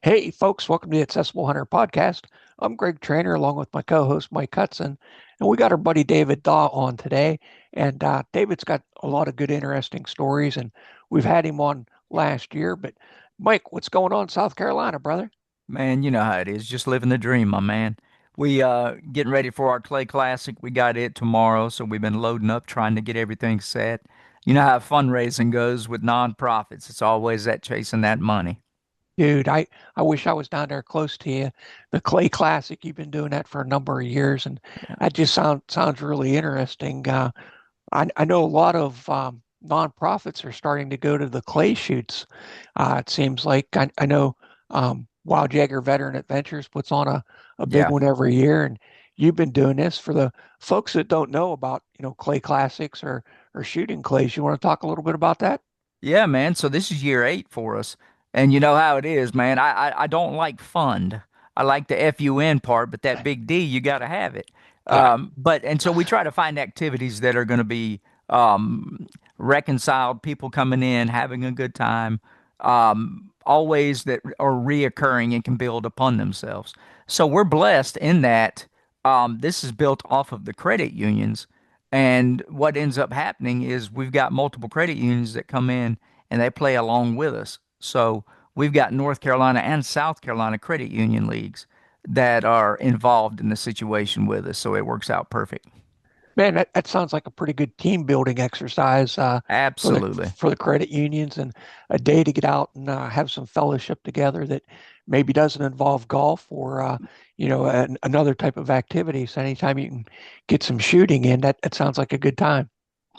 Hey, folks, welcome to the Accessible Hunter podcast. I'm Greg Trainer along with my co host, Mike Hudson, and we got our buddy David Daw on today. And David's got a lot of good, interesting stories, and we've had him on last year. But, Mike, what's going on in South Carolina, brother? Man, you know how it is. Just living the dream, my man. We getting ready for our Clay Classic. We got it tomorrow, so we've been loading up, trying to get everything set. You know how fundraising goes with nonprofits. It's always that chasing that money. Dude, I wish I was down there close to you. The Clay Classic, you've been doing that for a number of years, and Yeah. that just sounds really interesting. I know a lot of nonprofits are starting to go to the clay shoots. It seems like I know Wild Jagger Veteran Adventures puts on a big Yeah. one every year, and you've been doing this. For the folks that don't know about clay classics or shooting clays, you want to talk a little bit about that? Yeah, man. So this is year 8 for us. And you know how it is, man. I don't like fund. I like the FUN part, but that big D, you got to have it. Uh, And so we try to find activities that are going to be reconciled, people coming in, having a good time, always that are reoccurring and can build upon themselves. So we're blessed in that this is built off of the credit unions. And what ends up happening is we've got multiple credit unions that come in and they play along with us. So we've got North Carolina and South Carolina credit union leagues that are involved in the situation with us. So it works out perfect. Man, that sounds like a pretty good team building exercise for the Absolutely. credit unions, and a day to get out and have some fellowship together that maybe doesn't involve golf or another type of activity. So anytime you can get some shooting in, that sounds like a good time.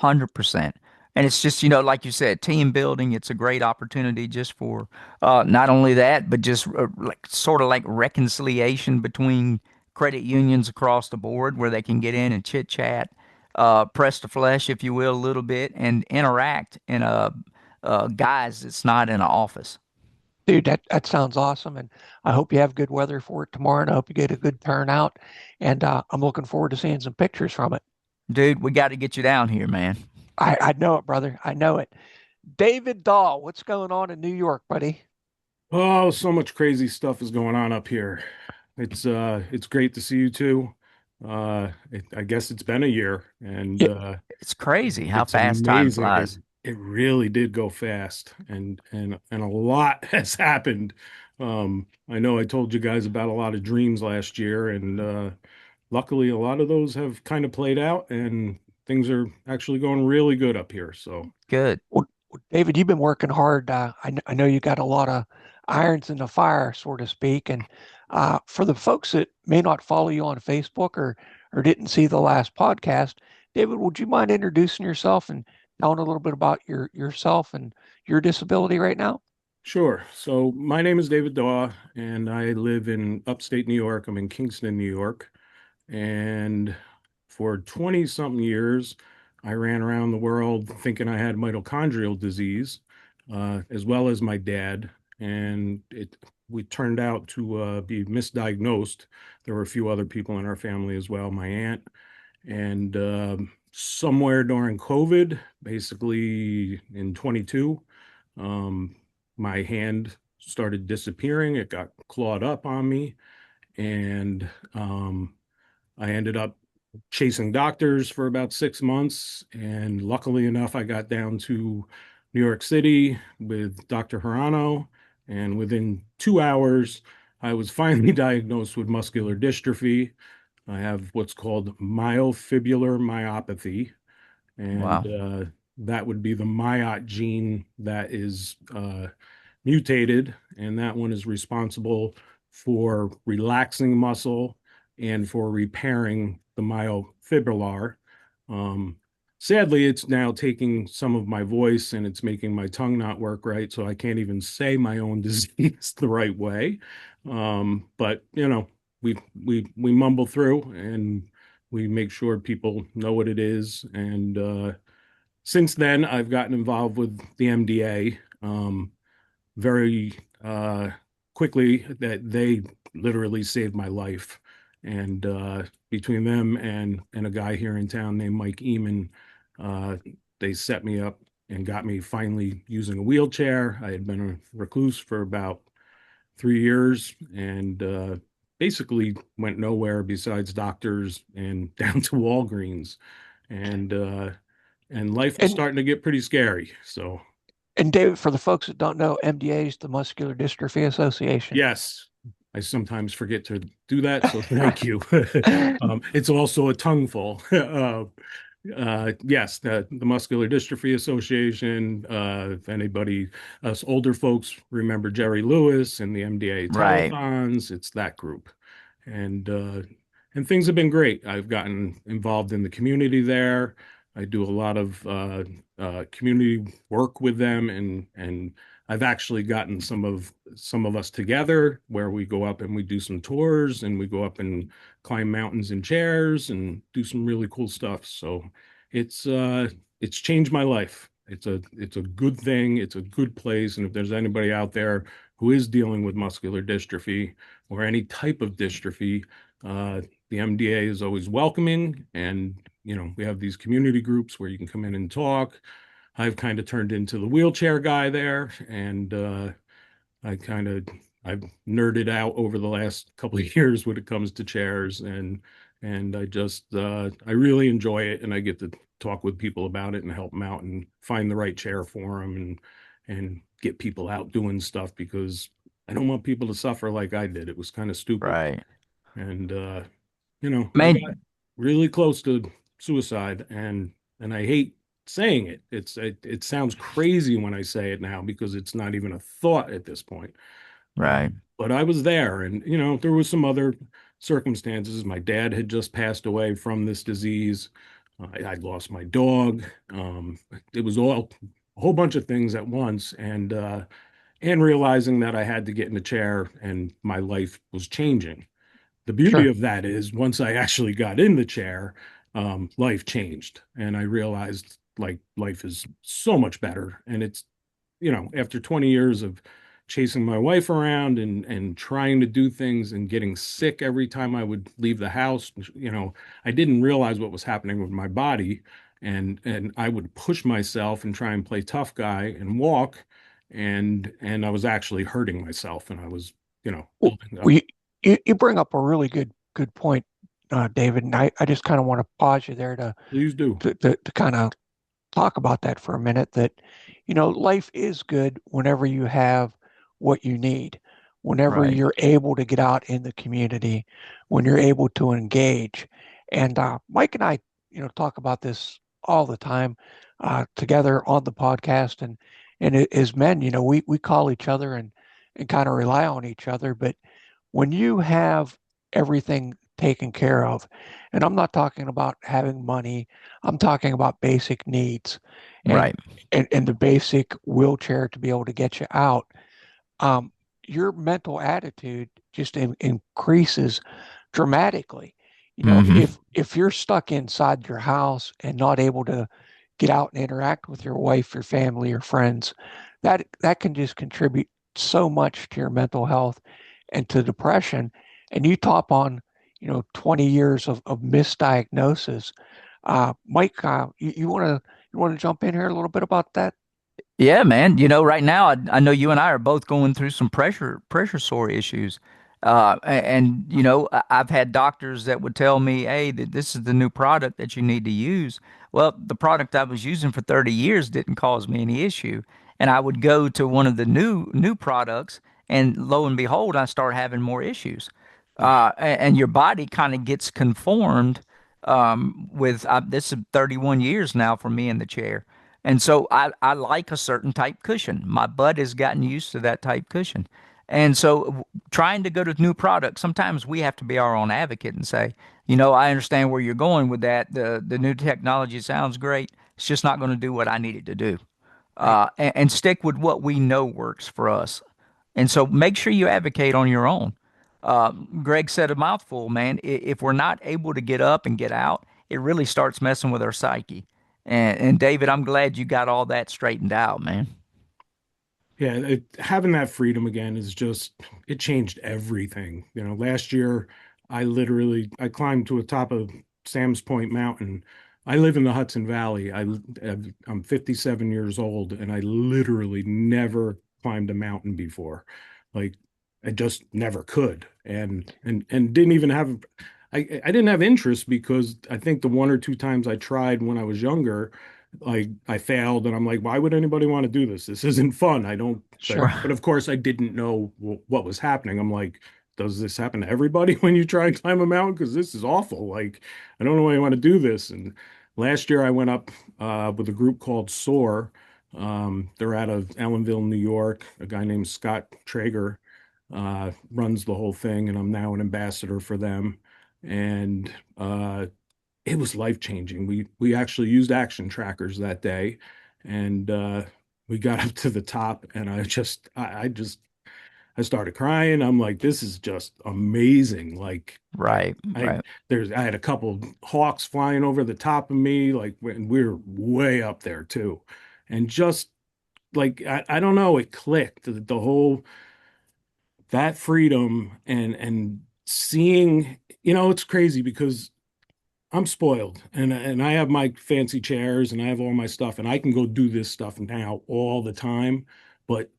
100%. And it's just, like you said, team building. It's a great opportunity just for not only that, but just like sort of like reconciliation between credit unions across the board where they can get in and chit chat, press the flesh, if you will, a little bit and interact in a guise that's not in an office. Dude, that sounds awesome, and I hope you have good weather for it tomorrow, and I hope you get a good turnout. And I'm looking forward to seeing some pictures from it. Dude, we got to get you down here, man. I know it, brother. I know it. David Dahl, what's going on in New York, buddy? Oh, so much crazy stuff is going on up here. It's great to see you too. I guess it's been a year and Yeah, It's crazy how it's fast time amazing. It flies. it really did go fast and a lot has happened. I know I told you guys about a lot of dreams last year and luckily a lot of those have kind of played out and things are actually going really good up here. So Good. well, David, you've been working hard. I know you got a lot of irons in the fire, so to speak. And for the folks that may not follow you on Facebook or didn't see the last podcast, David, would you mind introducing yourself and telling a little bit about yourself and your disability right now? sure. So my name is David Daw, and I live in upstate New York. I'm in Kingston, New York. And for 20 something years, I ran around the world thinking I had mitochondrial disease, as well as my dad. And we turned out to be misdiagnosed. There were a few other people in our family as well, my aunt. And somewhere during COVID, basically in 22, um, my hand started disappearing. It got clawed up on me. And I ended up chasing doctors for about 6 months. And luckily enough, I got down to New York City with Dr. Hirano. And within 2 hours, I was finally diagnosed with muscular dystrophy. I have what's called myofibrillar myopathy. And Wow. that would be the myot gene that is mutated. And that one is responsible for relaxing muscle and for repairing the myofibrillar. Um, Sadly, it's now taking some of my voice and it's making my tongue not work right. So I can't even say my own disease the right way. But we mumble through and we make sure people know what it is. And since then, I've gotten involved with the MDA very quickly. That they literally saved my life. And between them and a guy here in town named Mike Eamon, uh, they set me up and got me finally using a wheelchair. I had been a recluse for about 3 years, and basically went nowhere besides doctors and down to Walgreens, and life was And starting to get pretty scary. So and David, for the folks that don't know, MDA is the Muscular Dystrophy Association. yes, I sometimes forget to do that, so thank you. It's also a tongueful. Yes, the Muscular Dystrophy Association. If anybody, us older folks, remember Jerry Lewis and the MDA Right. telethons, it's that group. And things have been great. I've gotten involved in the community there. I do a lot of community work with them, and I've actually gotten some of us together where we go up and we do some tours, and we go up and climb mountains in chairs and do some really cool stuff. So it's it's changed my life. It's a good thing. It's a good place. And if there's anybody out there who is dealing with muscular dystrophy or any type of dystrophy, the MDA is always welcoming. And we have these community groups where you can come in and talk. I've kind of turned into the wheelchair guy there, and I kind of I've nerded out over the last couple of years when it comes to chairs, and I really enjoy it, and I get to talk with people about it and help them out and find the right chair for them, and get people out doing stuff, because I don't want people to suffer like I did. It was kind of stupid, Right. and I got Man, really close to suicide, and I hate saying it. It sounds crazy when I say it now, because it's not even a thought at this point. right. But I was there, and there was some other circumstances. My dad had just passed away from this disease. I'd lost my dog. It was all a whole bunch of things at once, and realizing that I had to get in a chair and my life was changing. The beauty Sure. of that is once I actually got in the chair, life changed, and I realized like life is so much better. And it's, after 20 years of chasing my wife around and trying to do things and getting sick every time I would leave the house, I didn't realize what was happening with my body. And I would push myself and try and play tough guy and walk, and I was actually hurting myself, and I was, Well, building up. well, you bring up a really good point, David, and I just kind of want to pause you there Please do. to kind of talk about that for a minute. That life is good whenever you have what you need, whenever Right. you're able to get out in the community, when you're able to engage. And Mike and I, talk about this all the time together on the podcast, and as men, we call each other and kind of rely on each other. But when you have everything taken care of, and I'm not talking about having money, I'm talking about basic needs and Right. and the basic wheelchair to be able to get you out. Um, your mental attitude just increases dramatically. Mm-hmm. If you're stuck inside your house and not able to get out and interact with your wife, your family, your friends, that can just contribute so much to your mental health and to depression. And you top on, 20 years of misdiagnosis. Mike, you want to jump in here a little bit about that? Yeah, man. Right now, I know you and I are both going through some pressure sore issues. And I've had doctors that would tell me, "Hey, this is the new product that you need to use." Well, the product I was using for 30 years didn't cause me any issue, and I would go to one of the new products, and lo and behold, I start having more issues. And your body kind of gets conformed with this is 31 years now for me in the chair. And so I like a certain type cushion. My butt has gotten used to that type cushion. And so trying to go to new products, sometimes we have to be our own advocate and say, I understand where you're going with that. The new technology sounds great. It's just not going to do what I need it to do. Right. And stick with what we know works for us. And so make sure you advocate on your own. Greg said a mouthful, man. If we're not able to get up and get out, it really starts messing with our psyche. And David, I'm glad you got all that straightened out, man. Yeah, having that freedom again is just, it changed everything. Last year I climbed to the top of Sam's Point Mountain. I live in the Hudson Valley. I'm 57 years old, and I literally never climbed a mountain before. Like, I just never could, and didn't even have. I didn't have interest because I think the one or two times I tried when I was younger, like I failed, and I'm like, why would anybody want to do this? This isn't fun. I don't. Sure. But of course, I didn't know what was happening. I'm like, does this happen to everybody when you try and climb a mountain? Because this is awful. Like, I don't know why you want to do this. And last year I went up with a group called SOAR. They're out of Ellenville, New York. A guy named Scott Traeger runs the whole thing, and I'm now an ambassador for them. And it was life changing. We actually used action trackers that day, and we got up to the top, and I started crying. I'm like, this is just amazing. Like Right. Right. I had a couple hawks flying over the top of me, like when we were way up there too. And just like I don't know, it clicked. The whole that freedom and seeing, it's crazy because I'm spoiled and I have my fancy chairs and I have all my stuff and I can go do this stuff now all the time. But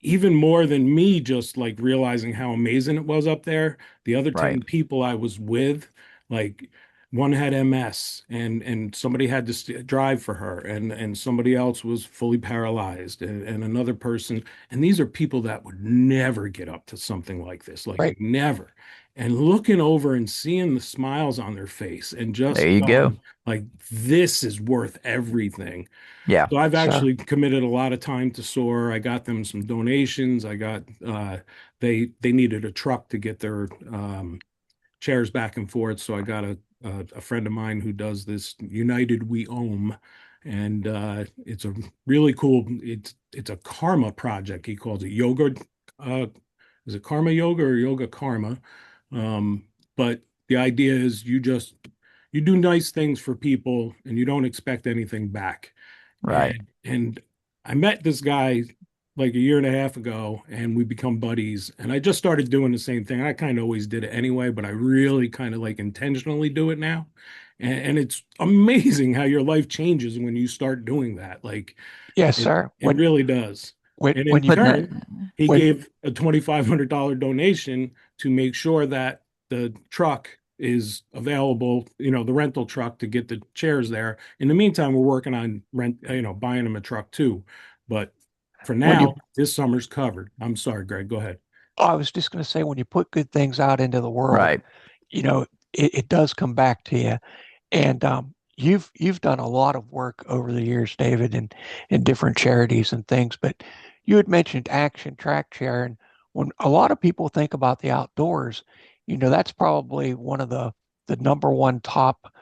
even more than me just like realizing how amazing it was up there, the other Right. 10 people I was with, like one had MS and somebody had to drive for her and somebody else was fully paralyzed and another person, and these are people that would never get up to something like this, like Right. never. And looking over and seeing the smiles on their face and There just you go. knowing like this is worth everything. Yeah. So I've Sure. actually committed a lot of time to SOAR. I got them some donations. I got they needed a truck to get their chairs back and forth. So I got a friend of mine who does this United We Ohm, and it's a really cool. It's a karma project. He calls it yoga. Uh, is it karma yoga or yoga karma? But the idea is you do nice things for people and you don't expect anything back. Right. And I met this guy like a year and a half ago, and we become buddies. And I just started doing the same thing. I kind of always did it anyway, but I really kind of like intentionally do it now. And it's amazing how your life changes when you start doing that. Like Yes, it sir. it really does. And in When you Putting it. turn, he when gave a $2,500 donation to make sure that the truck is available, the rental truck to get the chairs there. In the meantime, we're working on buying him a truck too. But for when you now, this summer's covered. I'm sorry, Greg, go ahead. I was just going to say when you put good things out into the world, Right. you know, it does come back to you. And you've done a lot of work over the years, David, in different charities and things. But you had mentioned Action Track Chair, and when a lot of people think about the outdoors, that's probably one of the number one top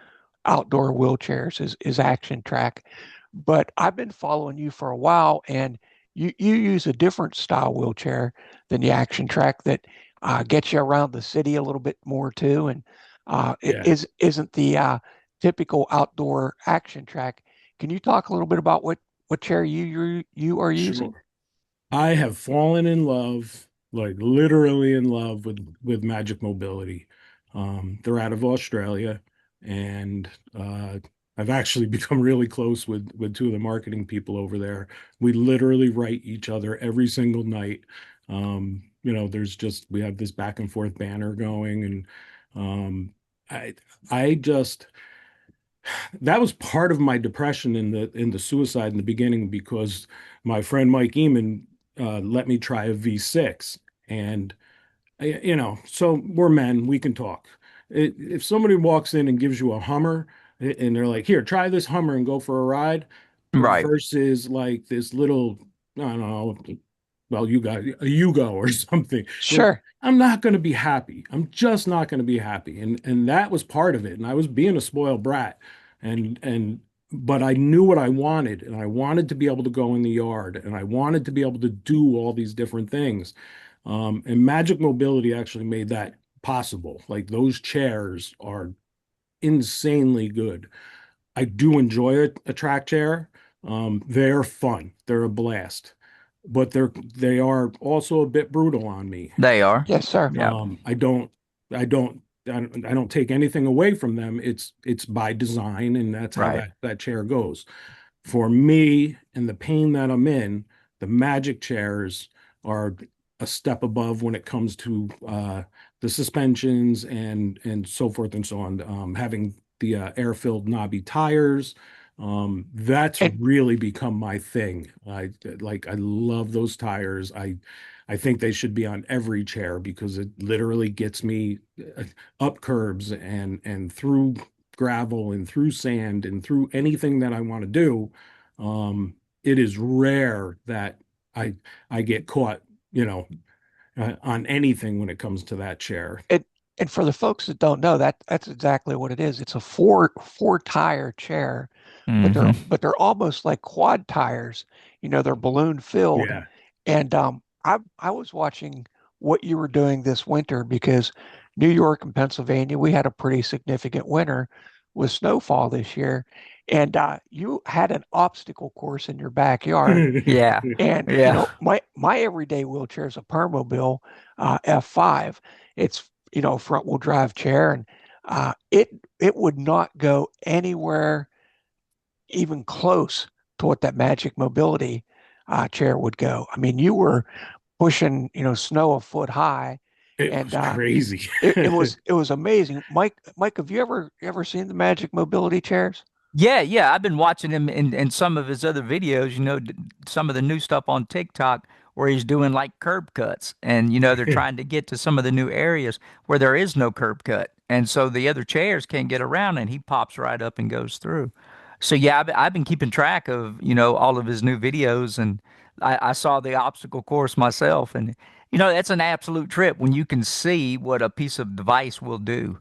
outdoor wheelchairs is Action Track. But I've been following you for a while, and you use a different style wheelchair than the Action Track that gets you around the city a little bit more too, and it Yeah, isn't the typical outdoor Action Track. Can you talk a little bit about what chair you are using? sure. I have fallen in love, like literally in love with Magic Mobility. They're out of Australia, and I've actually become really close with two of the marketing people over there. We literally write each other every single night. There's just we have this back and forth banner going, and um, I I just that was part of my depression in the suicide in the beginning because my friend Mike Eamon let me try a V6, and so we're men, we can talk. If somebody walks in and gives you a Hummer and they're like, "Here, try this Hummer and go for a ride," Right. versus like this little, I don't know, well, you got a Yugo or something. Like, Sure. I'm not going to be happy. I'm just not going to be happy. And that was part of it. And I was being a spoiled brat. And but I knew what I wanted, and I wanted to be able to go in the yard, and I wanted to be able to do all these different things. And Magic Mobility actually made that possible. Like those chairs are insanely good. I do enjoy a track chair. They're fun. They're a blast, but they are also a bit brutal on me. They are. Yes, sir. Yeah. I don't, I don't, I don't take anything away from them. It's by design, and that's how Right. that chair goes. For me and the pain that I'm in, the Magic chairs are a step above when it comes to the suspensions and so forth and so on. Having the air-filled knobby tires, that's And really become my thing. I love those tires. I think they should be on every chair because it literally gets me up curbs and through gravel and through sand and through anything that I want to do. It is rare that I I get caught, you know, on anything when it comes to that chair. and and for the folks that don't know, that's exactly what it is. It's a four tire chair, but Hmm. they're almost like quad tires. They're balloon filled. Yeah. And I was watching what you were doing this winter because New York and Pennsylvania, we had a pretty significant winter with snowfall this year. And you had an obstacle course in your backyard. Yeah. And Yeah. my everyday wheelchair is a Permobil F5. It's front wheel drive chair, and it would not go anywhere even close to what that Magic Mobility chair would go. I mean, you were pushing snow a foot high, It and was crazy. it was amazing. Mike, have you ever seen the Magic Mobility chairs? Yeah, yeah. I've been watching him in some of his other videos, some of the new stuff on TikTok where he's doing like curb cuts. And, they're trying to get to some of the new areas where there is no curb cut. And so the other chairs can't get around and he pops right up and goes through. So yeah, I've been keeping track of, all of his new videos and I saw the obstacle course myself. And, that's an absolute trip when you can see what a piece of device will do.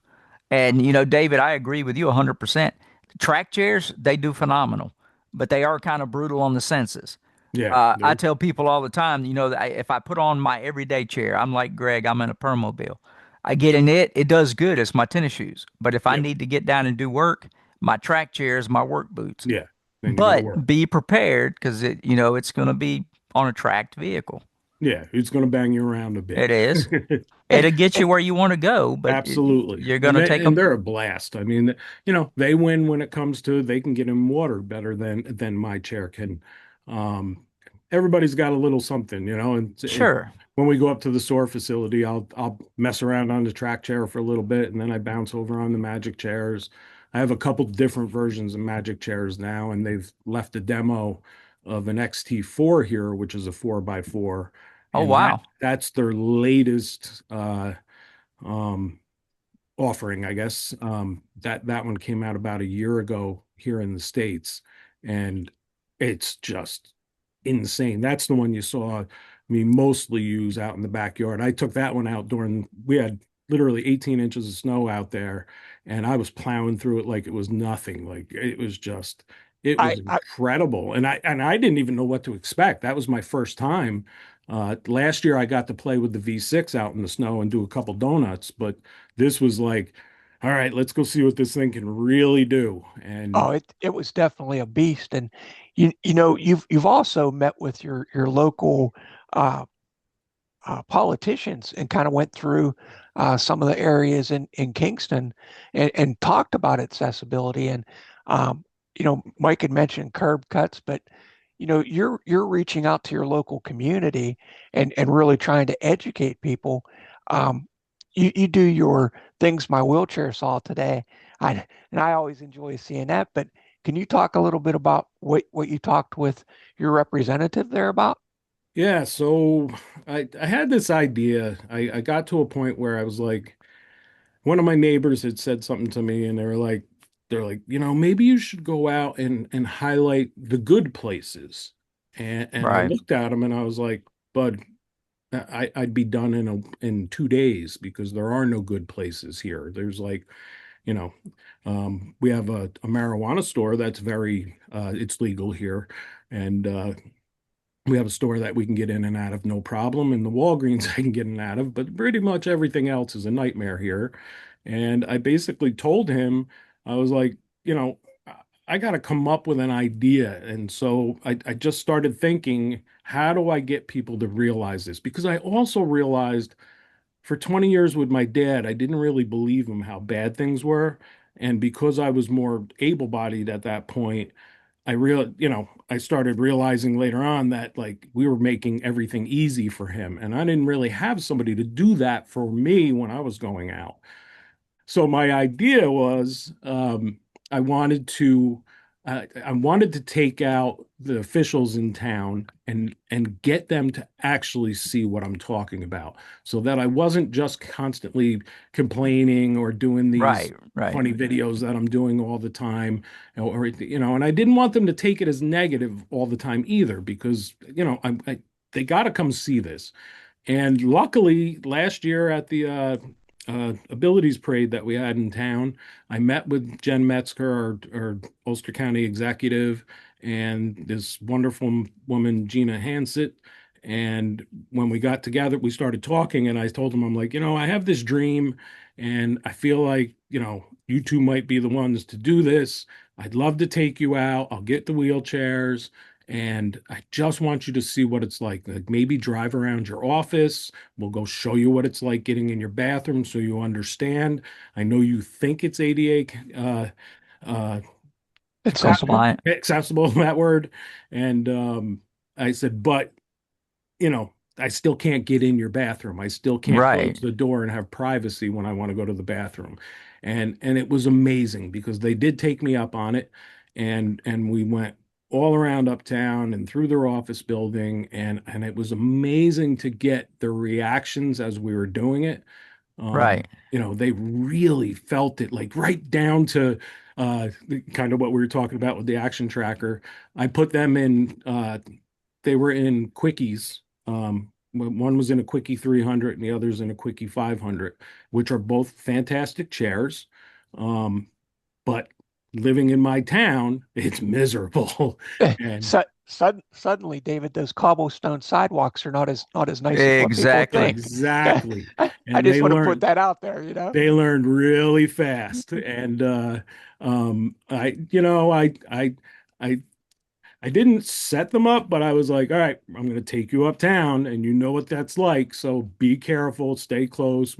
And, David, I agree with you 100%. Track chairs, they do phenomenal, but they are kind of brutal on the senses. Yeah. I tell people all the time, that if I put on my everyday chair, I'm like Greg, I'm in a Permobil. I get in it, it does good. It's my tennis shoes. But if I Yep. need to get down and do work, my track chair is my work boots. Yeah. Then you go to work. But be prepared because it's going to be on a tracked vehicle. Yeah. It's going to bang you around a bit. It is. And It'll get you and where you want to go, but Absolutely. you're going And to take a. they're a blast. I mean, they win when it comes to they can get in water better than my chair can. Um, Everybody's got a little something, and Sure. when we go up to the SOAR facility, I'll mess around on the track chair for a little bit and then I bounce over on the magic chairs. I have a couple different versions of magic chairs now, and they've left a demo of an XT4 here, which is a 4x4, Oh, and wow. that's their latest um, offering, I guess. That one came out about a year ago here in the States, and it's just insane. That's the one you saw me mostly use out in the backyard. I took that one out during we had literally 18 inches of snow out there, and I was plowing through it like it was nothing. Like it I, was I incredible. And I didn't even know what to expect. That was my first time. Last year I got to play with the V6 out in the snow and do a couple donuts, but this was like, all right, let's go see what this thing can really do. Oh, And it was definitely a beast. And you've also met with your local uh, politicians and kind of went through some of the areas in Kingston and talked about accessibility. And Mike had mentioned curb cuts, but you're reaching out to your local community and really trying to educate people. Um, you do your things my wheelchair saw today. I always enjoy seeing that. But can you talk a little bit about what you talked with your representative there about? yeah, so I had this idea. I got to a point where I was like, one of my neighbors had said something to me, and they're like, maybe you should go out and highlight the good places. And I Right. looked at him and I was like, Bud, I'd be done in 2 days because there are no good places here. There's like, you know, we have a marijuana store that's it's legal here, and we have a store that we can get in and out of no problem, and the Walgreens I can get in and out of, but pretty much everything else is a nightmare here. And I basically told him, I was like, you know, I got to come up with an idea. And so I just started thinking, how do I get people to realize this? Because I also realized for 20 years with my dad, I didn't really believe him how bad things were. And because I was more able-bodied at that point, I started realizing later on that like we were making everything easy for him, and I didn't really have somebody to do that for me when I was going out. So my idea was I wanted to I wanted to take out the officials in town and get them to actually see what I'm talking about, so that I wasn't just constantly complaining or doing these Right, right, funny videos that I'm doing all the time, and I didn't want them to take it as negative all the time either, because they got to come see this. And luckily, last year at the abilities parade that we had in town, I met with Jen Metzger, our Ulster County executive, and this wonderful woman, Gina Hansett. And when we got together, we started talking, and I told him, I'm like, I have this dream, and I feel like, you two might be the ones to do this. I'd love to take you out. I'll get the wheelchairs. And I just want you to see what it's like. Like maybe drive around your office. We'll go show you what it's like getting in your bathroom so you understand. I know you think it's ADA uh, Accessible. accessible, that word. And I said, but you know, I still can't get in your bathroom. I still can't close right, the door and have privacy when I want to go to the bathroom. And it was amazing because they did take me up on it, and we went all around uptown and through their office building, and it was amazing to get the reactions as we were doing it. right, They really felt it, like right down to kind of what we were talking about with the action tracker. I put them in they were in quickies. One was in a Quickie 300 and the other's in a Quickie 500, which are both fantastic chairs. Um, but living in my town, it's miserable. And Suddenly, David, those cobblestone sidewalks are not as nice as what people exactly. think. exactly. I And just want to put that out there, they learned really fast. And I I didn't set them up, but I was like, all right, I'm going to take you uptown and you know what that's like. So be careful, stay close.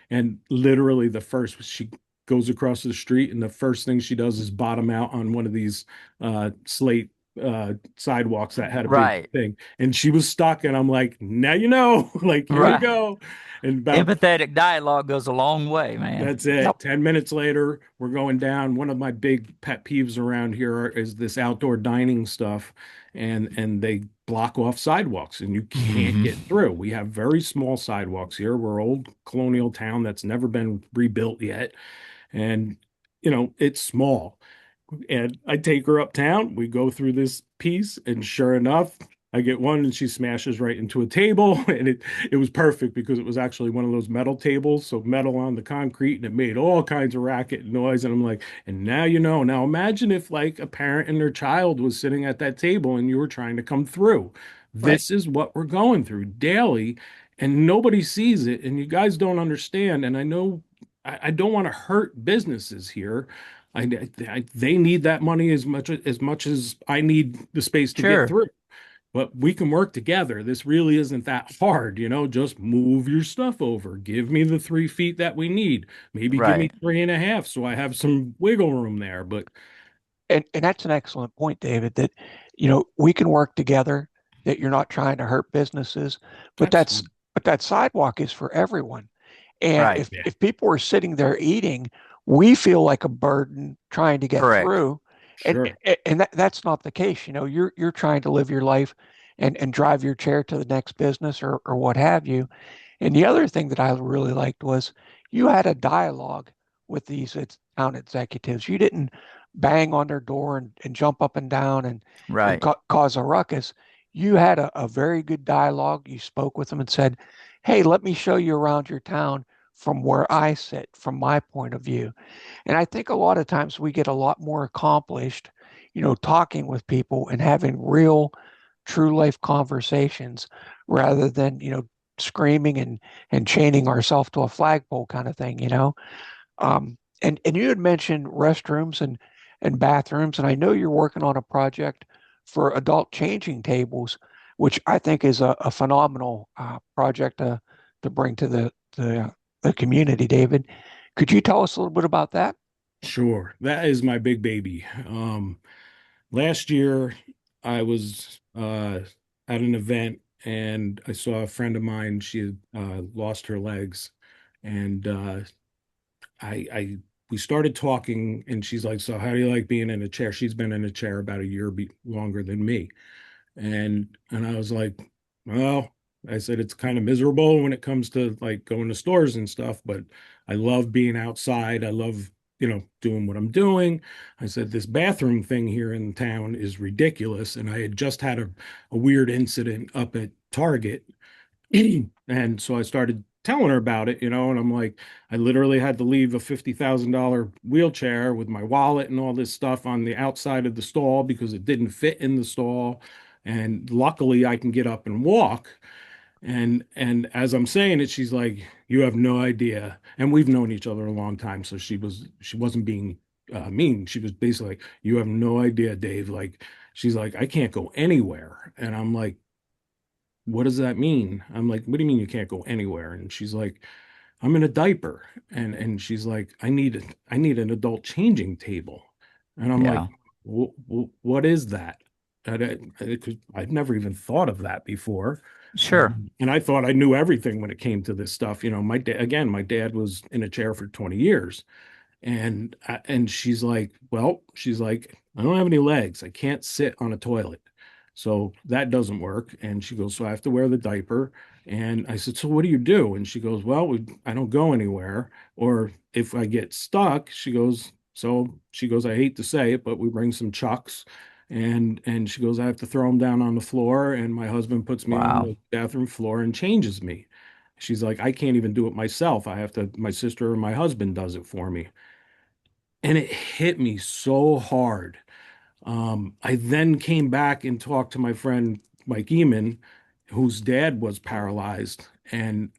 And literally, she goes across the street, and the first thing she does is bottom out on one of these slate sidewalks that had a big Right, thing. And she was stuck. And I'm like, now you know, like, here you right. go. And about Empathetic dialogue goes a long way, man. that's it. yep. 10 minutes later, we're going down. One of my big pet peeves around here is this outdoor dining stuff, and they block off sidewalks and you can't Hmm. get through. We have very small sidewalks here. We're an old colonial town that's never been rebuilt yet. And, it's small. And I take her uptown. We go through this piece, and sure enough, I get one, and she smashes right into a table. And it was perfect because it was actually one of those metal tables, so metal on the concrete, and it made all kinds of racket and noise. And I'm like, and now you know. Now imagine if like a parent and their child was sitting at that table and you were trying to come through. Right. This is what we're going through daily, and nobody sees it, and you guys don't understand. And I know I don't want to hurt businesses here. They need that money as much as I need the space to get Sure. through. But we can work together. This really isn't that hard, just move your stuff over. Give me the 3 feet that we need. Maybe give me Right. 3.5 so I have some wiggle room there. But And that's an excellent point, David, that we can work together, that you're not trying to hurt businesses, but that's absolutely, but that sidewalk is for everyone. And Right. if people are sitting there eating, we feel like a burden trying to get Correct. through. And sure. and that's not the case. You're trying to live your life and drive your chair to the next business or what have you. And the other thing that I really liked was you had a dialogue with these town executives. You didn't bang on their door and jump up and down and Right. cause a ruckus. You had a very good dialogue. You spoke with them and said, "Hey, let me show you around your town from where I sit, from my point of view." And I think a lot of times we get a lot more accomplished, talking with people and having real, true life conversations rather than, screaming and chaining ourselves to a flagpole kind of thing. And you had mentioned restrooms and bathrooms, and I know you're working on a project for adult changing tables, which I think is a phenomenal project to bring to the community. David, could you tell us a little bit about that? Sure. That is my big baby. Last year, I was at an event and I saw a friend of mine. She had lost her legs, and I we started talking, and she's like, "So how do you like being in a chair?" She's been in a chair about a year longer than me, and I was like, "Well," I said, "it's kind of miserable when it comes to like going to stores and stuff, but I love being outside. I love." Doing what I'm doing. I said, this bathroom thing here in town is ridiculous. And I had just had a weird incident up at Target. And so I started telling her about it, and I'm like, I literally had to leave a $50,000 wheelchair with my wallet and all this stuff on the outside of the stall because it didn't fit in the stall. And luckily I can get up and walk. And as I'm saying it, she's like, "You have no idea." And we've known each other a long time, so she wasn't being mean. She was basically like, "You have no idea, Dave." Like she's like, "I can't go anywhere," and I'm like, "What does that mean?" I'm like, "What do you mean you can't go anywhere?" And she's like, "I'm in a diaper," and she's like, I need an adult changing table," and I'm like, Yeah. What is that?" I've never even thought of that before. Sure. And I thought I knew everything when it came to this stuff. My dad, again, my dad was in a chair for 20 years. And she's like, "Well," she's like, "I don't have any legs. I can't sit on a toilet. So that doesn't work." And she goes, "So I have to wear the diaper." And I said, "So what do you do?" And she goes, "Well, I don't go anywhere. Or if I get stuck," she goes, "I hate to say it, but we bring some chucks." And she goes, "I have to throw them down on the floor, and my husband puts me on Wow. the bathroom floor and changes me." She's like, "I can't even do it myself. My sister or my husband does it for me." And it hit me so hard. I then came back and talked to my friend Mike Eamon, whose dad was paralyzed, and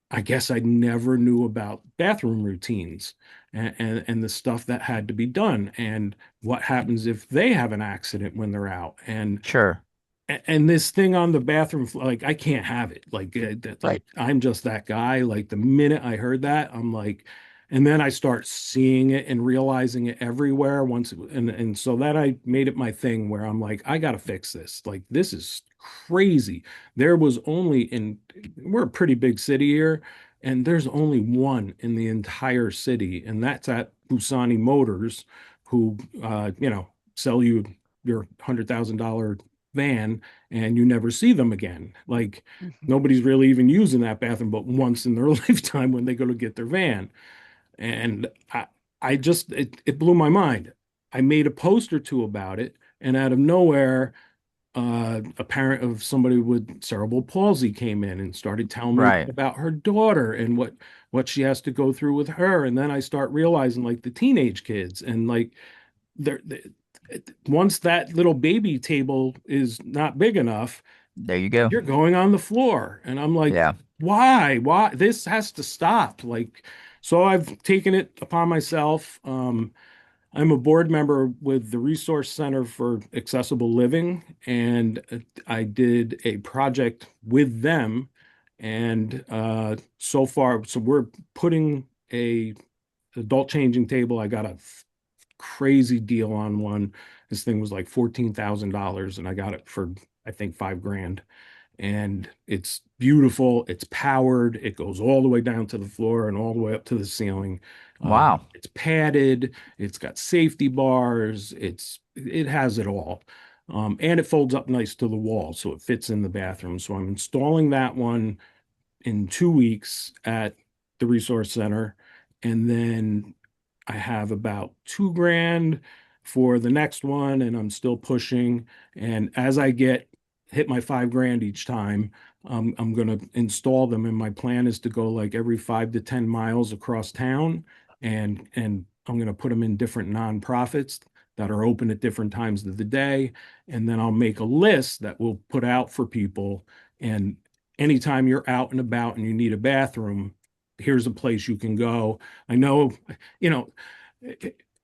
I guess I never knew about bathroom routines and the stuff that had to be done and what happens if they have an accident when they're out. Sure. And this thing on the bathroom floor, like I can't have it. Like Right. I'm just that guy. Like the minute I heard that, I'm like, and then I start seeing it and realizing it everywhere and so that I made it my thing where I'm like, I gotta fix this. Like this is crazy. There was only in We're a pretty big city here, and there's only one in the entire city, and that's at Busani Motors, who sell you your $100,000 van and you never see them again. Like Mhm. nobody's really even using that bathroom but once in their lifetime when they go to get their van. And it blew my mind. I made a post or two about it, and out of nowhere, a parent of somebody with cerebral palsy came in and started telling me Right. about her daughter and what she has to go through with her. And then I start realizing like the teenage kids and like they're, they once that little baby table is not big enough, There you go. you're going on the floor. And I'm like, Yeah. why? Why? This has to stop. Like, so I've taken it upon myself. I'm a board member with the Resource Center for Accessible Living, and I did a project with them. And so far, so we're putting a adult changing table. I got a crazy deal on one. This thing was like $14,000 and I got it for I think 5 grand. And it's beautiful. It's powered. It goes all the way down to the floor and all the way up to the ceiling. Wow. It's padded. It's got safety bars. It has it all. And it folds up nice to the wall, so it fits in the bathroom. So I'm installing that one in 2 weeks at the resource center. And then I have about 2 grand for the next one, and I'm still pushing. And as I hit my 5 grand each time, I'm going to install them. And my plan is to go like every 5 to 10 miles across town, and I'm going to put them in different nonprofits that are open at different times of the day. And then I'll make a list that we'll put out for people. And anytime you're out and about and you need a bathroom, here's a place you can go. I know, you know,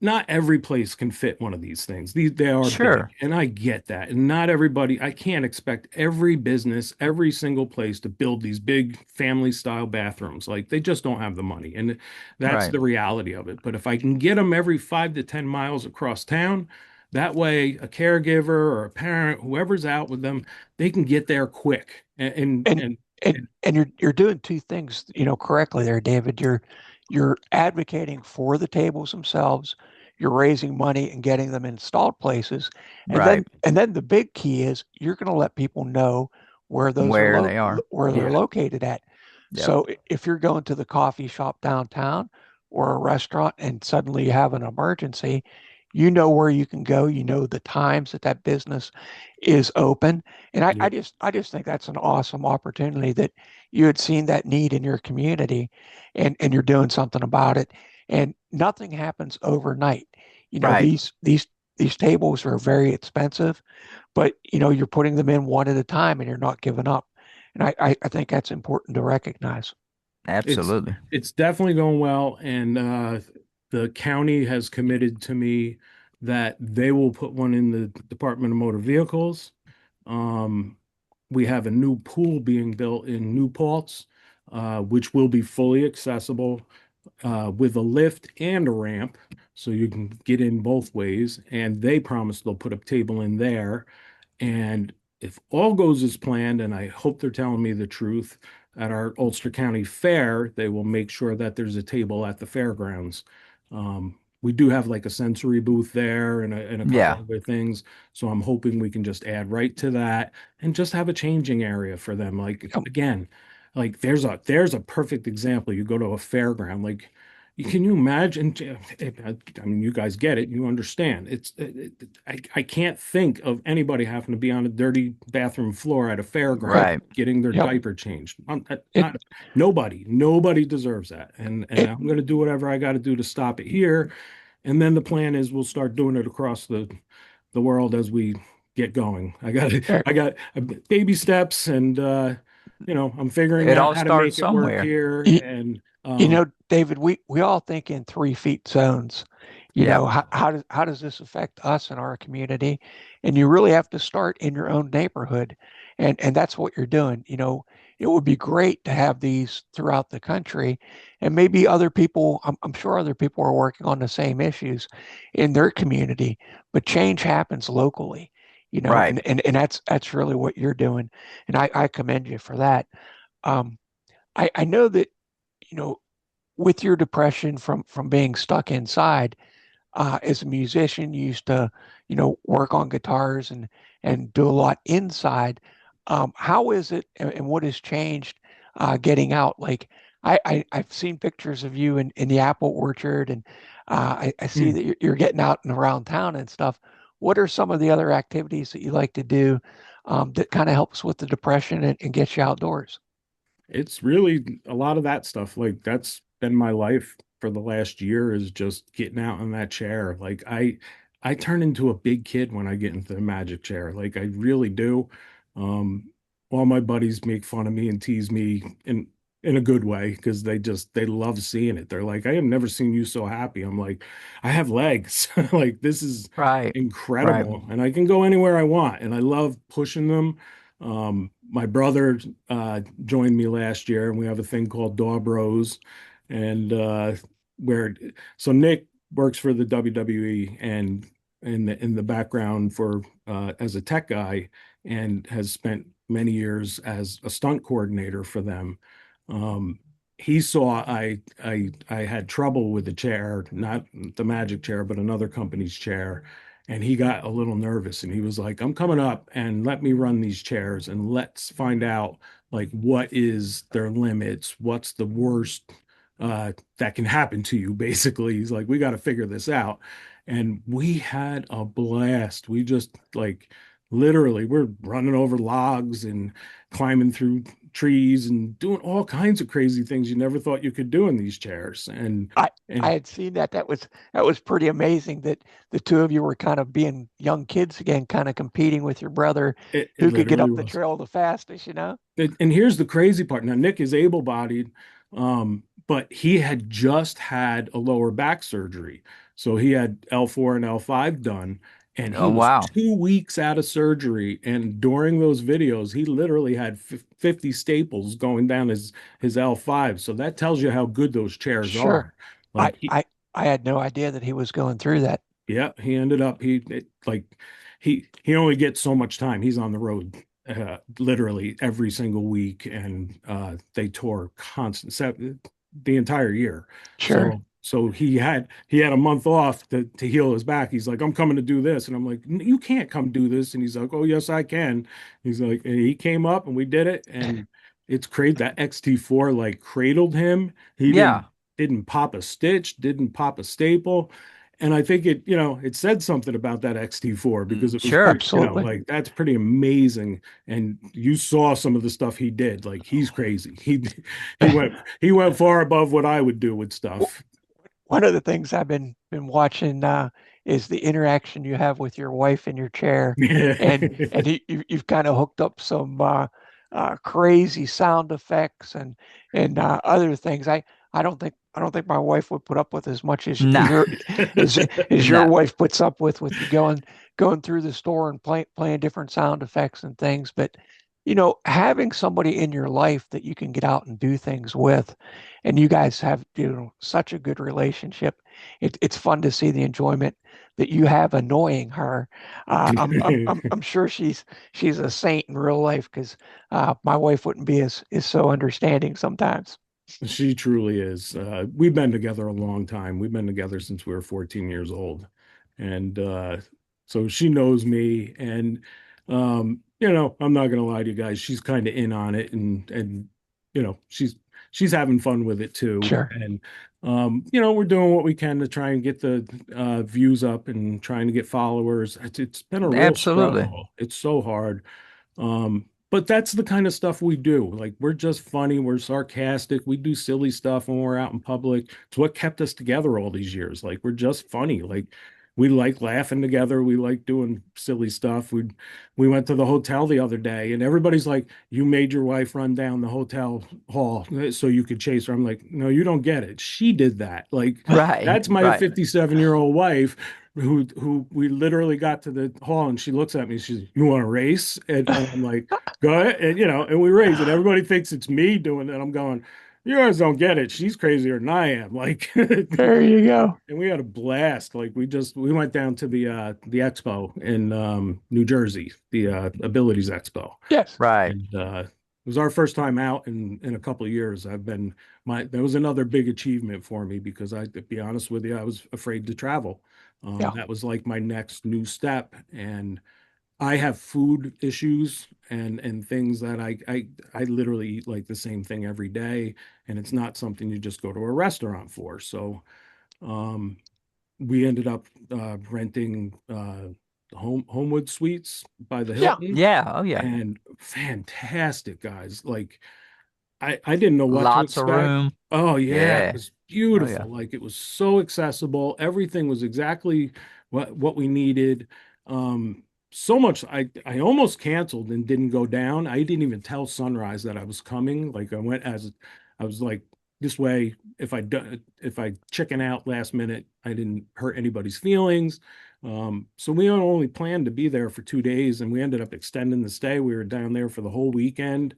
not every place can fit one of these things. They are big, Sure. and I get that. And not everybody, I can't expect every business, every single place to build these big family style bathrooms. Like they just don't have the money. And that's Right. the reality of it. But if I can get them every 5 to 10 miles across town, That way, a caregiver or a parent, whoever's out with them, they can get there quick. And and you're doing two things, correctly there, David. You're advocating for the tables themselves. You're raising money and getting them installed places. And Right. then the big key is you're going to let people know where those are Where they are. where they're yeah, located at. Yep. So if you're going to the coffee shop downtown or a restaurant and suddenly you have an emergency, you know where you can go, you know the times that that business is open. And yeah, I just think that's an awesome opportunity that you had seen that need in your community, and you're doing something about it. And nothing happens overnight. Right. These tables are very expensive, but you're putting them in one at a time and you're not giving up. And I think that's important to recognize. it's Absolutely. it's definitely going well, and the county has committed to me that they will put one in the Department of Motor Vehicles. Um, we have a new pool being built in New Paltz, which will be fully accessible with a lift and a ramp, so you can get in both ways. And they promise they'll put a table in there. And if all goes as planned, and I hope they're telling me the truth, at our Ulster County Fair, they will make sure that there's a table at the fairgrounds. We do have like a sensory booth there and a couple Yeah. other things. So I'm hoping we can just add right to that and just have a changing area for them. Like Um, again, like there's a perfect example. You go to a fairground, like can you imagine? I mean, you guys get it. You understand. I can't think of anybody having to be on a dirty bathroom floor at a fairground Right. getting their yep. diaper changed. It, Not nobody deserves that. And it, I'm going to do whatever I got to do to stop it here. And then the plan is we'll start doing it across the world as we get going. er, I got baby steps, and I'm figuring It out all how to starts make it work somewhere. here. you, And David, we all think in 3 feet zones. Yep. How does this affect us in our community? And you really have to start in your own neighborhood, and that's what you're doing. It would be great to have these throughout the country, and maybe other people. I'm sure other people are working on the same issues in their community, but change happens locally. Right. And that's really what you're doing, and I commend you for that. Um, I know that you know with your depression from being stuck inside, as a musician, you used to, work on guitars and do a lot inside. How is it, and what has changed getting out? Like I've seen pictures of you in the apple orchard, and I see mm, that you're getting out and around town and stuff. What are some of the other activities that you like to do that kind of helps with the depression and gets you outdoors? it's really a lot of that stuff. Like that's been my life for the last year, is just getting out in that chair. Like I turn into a big kid when I get into the magic chair. Like I really do. Um, all my buddies make fun of me and tease me in a good way, because they love seeing it. They're like, I have never seen you so happy. I'm like, I have legs. Like this is Right. Right. incredible, and I can go anywhere I want, and I love pushing them. My brother joined me last year, and we have a thing called Daw Bros, and where so Nick works for the WWE and in the background for as a tech guy, and has spent many years as a stunt coordinator for them. Um, he saw I had trouble with the chair, not the magic chair, but another company's chair. And he got a little nervous, and he was like, I'm coming up and let me run these chairs and let's find out like what is their limits, what's the worst that can happen to you. Basically, he's like, we got to figure this out. And we had a blast. We just like literally we're running over logs and climbing through trees and doing all kinds of crazy things you never thought you could do in these chairs. I I And had seen that. That was pretty amazing that the two of you were kind of being young kids again, kind of competing with your brother it who could get literally up the was. trail the fastest. And here's the crazy part. Now, Nick is able-bodied, but he had just had a lower back surgery. So he had L4 and L5 done, and he Oh, was wow. 2 weeks out of surgery. And during those videos, he literally had 50 staples going down his L5. So that tells you how good those chairs Sure. are. I Like he, I I had no idea that he was going through that. Yeah, he ended up like he only gets so much time. He's on the road literally every single week, and they tour the entire year. Sure. So he had a month off to heal his back. He's like, I'm coming to do this, and I'm like, you can't come do this. And he's like, oh yes, I can. He's like, and he came up and we did it, and it's great that XT4 like cradled him. He Yeah. didn't pop a stitch, didn't pop a staple. And I think it said something about that XT4 because it was Sure. pretty, Absolutely. like that's pretty amazing. And you saw some of the stuff he did. Like he's crazy. He went far above what I would do with W- stuff. One of the things I've been watching is the interaction you have with your wife in your chair, and you've kind of hooked up some crazy sound effects and other things. I don't think my wife would put up with as much Nah. as your Nah. wife puts up with you going through the store and playing different sound effects and things. But having somebody in your life that you can get out and do things with, and you guys have such a good relationship. It's fun to see the enjoyment that you have annoying her. I'm sure she's a saint in real life because my wife wouldn't be as so understanding sometimes. She truly is. We've been together a long time. We've been together since we were 14 years old. And so she knows me. And I'm not gonna lie to you guys, she's kind of in on it and she's having fun with it too. Sure. And we're doing what we can to try and get the views up and trying to get followers. It's been a real Absolutely. struggle. It's so hard. But that's the kind of stuff we do. Like we're just funny, we're sarcastic, we do silly stuff when we're out in public. It's what kept us together all these years. Like we're just funny. Like we like laughing together, we like doing silly stuff. We went to the hotel the other day and everybody's like, "You made your wife run down the hotel hall so you could chase her." I'm like, "No, you don't get it. She did that." Like Right. that's my Right. 57-year-old wife who we literally got to the hall and she looks at me, she's, "You want to race?" And I'm like, "Go ahead." And we race and everybody thinks it's me doing it. I'm going, "You guys don't get it. She's crazier than I am." Like, There you go. and we had a blast. Like we went down to the expo in New Jersey, the Abilities Expo. Yes. Right. And it was our first time out in a couple of years. That was another big achievement for me because to be honest with you, I was afraid to travel. Yeah. That was like my next new step. And I have food issues and things that I literally eat like the same thing every day. And it's not something you just go to a restaurant for. So um, we ended up renting Homewood Suites by the Yeah. Hilton, Yeah. Oh yeah. and fantastic guys. Like I didn't know what to Lots of expect. room. Oh yeah, it Yeah. was Oh yeah. beautiful. Like it was so accessible. Everything was exactly what we needed. So much I almost canceled and didn't go down. I didn't even tell Sunrise that I was coming. Like I went as I was like this way. If I chicken out last minute, I didn't hurt anybody's feelings. So we only planned to be there for 2 days, and we ended up extending the stay. We were down there for the whole weekend.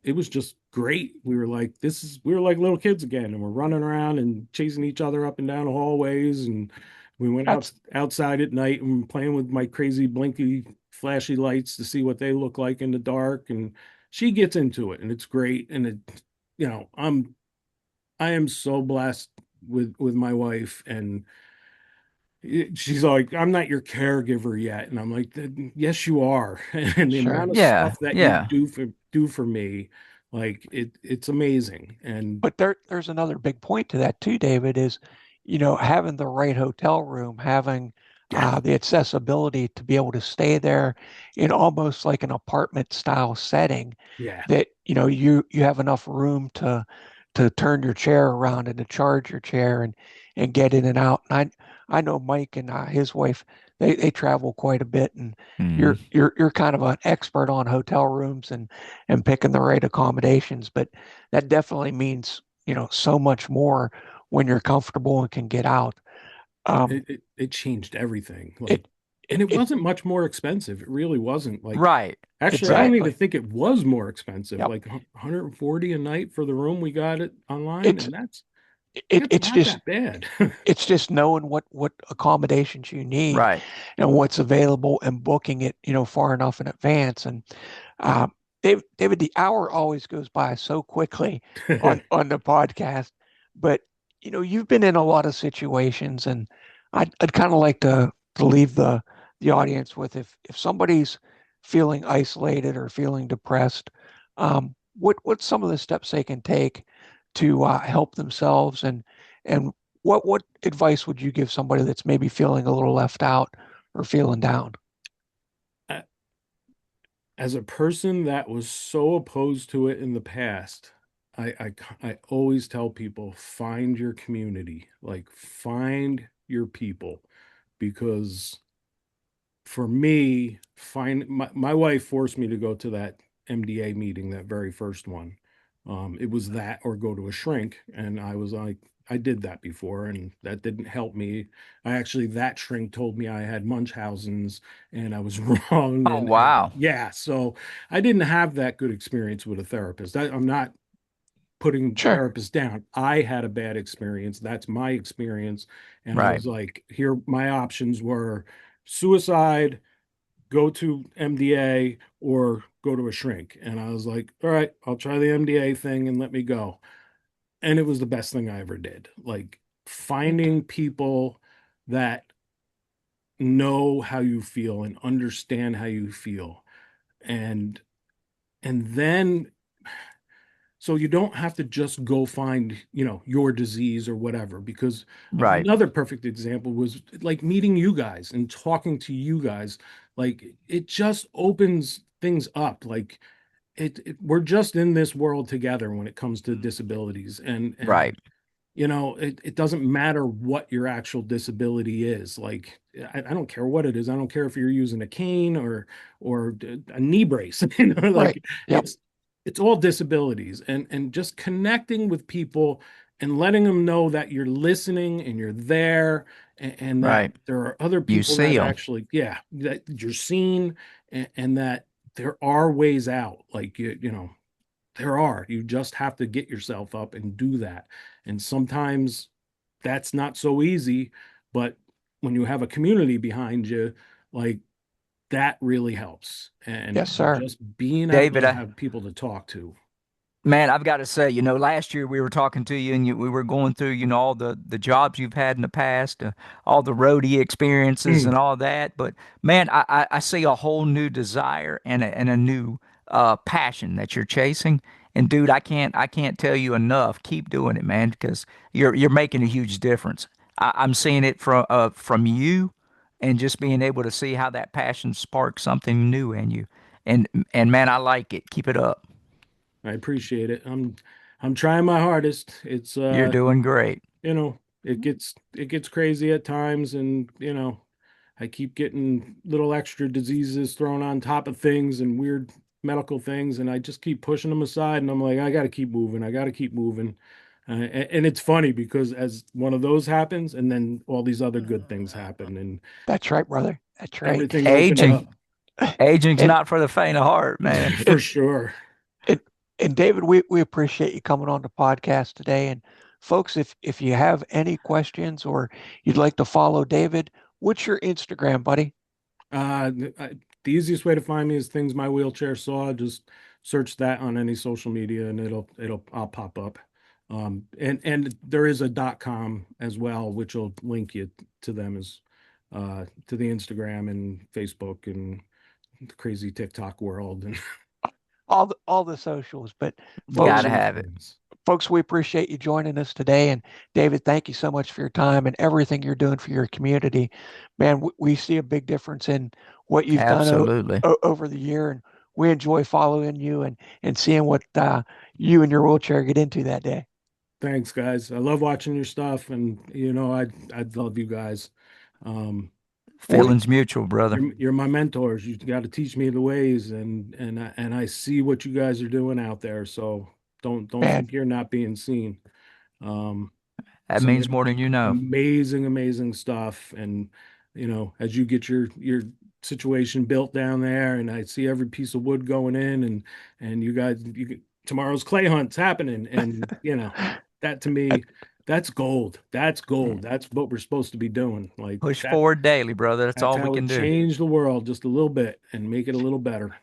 It was just great. We were like little kids again, and we're running around and chasing each other up and down the hallways. And we went That's outside at night and playing with my crazy blinky flashy lights to see what they look like in the dark. And she gets into it, and it's great. And you know, I'm I am so blessed with my wife, and she's like, "I'm not your caregiver yet," and I'm like, "Yes, you are." And the sure. amount of Yeah. stuff that you Yeah. do for me, like it's amazing. And But there's another big point to that too, David, is, having the right hotel room, having yeah, the accessibility to be able to stay there in almost like an apartment style setting yeah, that, you have enough room to turn your chair around and to charge your chair and get in and out. And I know Mike and his wife, they travel quite a bit, and Mhm. you're kind of an expert on hotel rooms and picking the right accommodations, but that definitely means, so much more when you're comfortable and can get out. Um, it changed everything. Like, it, and it, it it wasn't much more expensive. It really wasn't. Like, Right. actually, I don't Exactly. even think it was more expensive. yep. Like 140 a night for the room we got it online, It's and that's It's it's not just that bad. it's just knowing what accommodations you need Right. and what's available and booking it, far enough in advance. And uh, David, the hour always goes by so quickly on the podcast, but you've been in a lot of situations, and I'd kind of like to leave the audience with, if somebody's feeling isolated or feeling depressed, what's some of the steps they can take to help themselves, and what advice would you give somebody that's maybe feeling a little left out or feeling down? As a person that was so opposed to it in the past, I always tell people, find your community, like find your people, because for me, find my wife forced me to go to that MDA meeting, that very first one. It was that or go to a shrink, and I was like, I did that before, and that didn't help me. That shrink told me I had Munchausen's, and I was wrong. Oh, And wow. yeah, so I didn't have that good experience with a therapist. I'm not putting Sure. therapists down. I had a bad experience. That's my experience, and I Right. was like, here, my options were suicide, go to MDA, or go to a shrink. And I was like, all right, I'll try the MDA thing and let me go. And it was the best thing I ever did. Like finding people that know how you feel and understand how you feel. And then so you don't have to just go find, your disease or whatever, because Right. another perfect example was like meeting you guys and talking to you guys. Like it just opens things up. Like we're just in this world together when it comes to disabilities. And Right. it doesn't matter what your actual disability is. Like I don't care what it is. I don't care if you're using a cane or a knee brace. Right. Like Yep. it's all disabilities, and just connecting with people and letting them know that you're listening and you're there, and that Right. there are other You people see that them. actually, yeah, that you're seen, and that there are ways out. Like there are. You just have to get yourself up and do that. And sometimes that's not so easy, but when you have a community behind you, like that really helps. And Yes, sir. just being able David, to have people to talk to. man, I've got to say, last year we were talking to you and we were going through, all the jobs you've had in the past, all the roadie experiences and all that. But man, I see a whole new desire and a new passion that you're chasing. And dude, I can't tell you enough. Keep doing it, man, because you're making a huge difference. I'm seeing it from you, and just being able to see how that passion sparks something new in you. And man, I like it. Keep it up. I appreciate it. I'm trying my hardest. It's You're doing great. it gets crazy at times, and I keep getting little extra diseases thrown on top of things and weird medical things, and I just keep pushing them aside, and I'm like, I got to keep moving. I got to keep moving. And it's funny because as one of those happens, and then all these other good things happen, and That's right, brother. That's right. everything opens And Aging, up aging's and not for the faint of heart, man. for sure. and, and David, we appreciate you coming on the podcast today. And folks, if you have any questions or you'd like to follow David, what's your Instagram, buddy? The easiest way to find me is things my wheelchair saw. Just search that on any social media, and I'll pop up. And there is a .com as well, which will link you to them as to the Instagram and Facebook and the crazy TikTok world and All the socials. But all folks, Gotta those have it. things. we appreciate you joining us today. And David, thank you so much for your time and everything you're doing for your community. Man, we see a big difference in what you've done Absolutely. over the year, and we enjoy following you and seeing what you and your wheelchair get into that day. Thanks, guys. I love watching your stuff, and I'd love you guys. Um, We, Feelings mutual, brother. you're my mentors. You got to teach me the ways, and I see what you guys are doing out there. So don't man, think you're not being seen. Um, That some means more than you know. amazing stuff, and as you get your situation built down there, and I see every piece of wood going in, and you guys, tomorrow's clay hunt's happening, and that to me, That's gold. That's Yeah. gold. That's what we're supposed to be doing. Like Push forward daily, brother. That's that's all we how we can do. change the world just a little bit and make it a little better.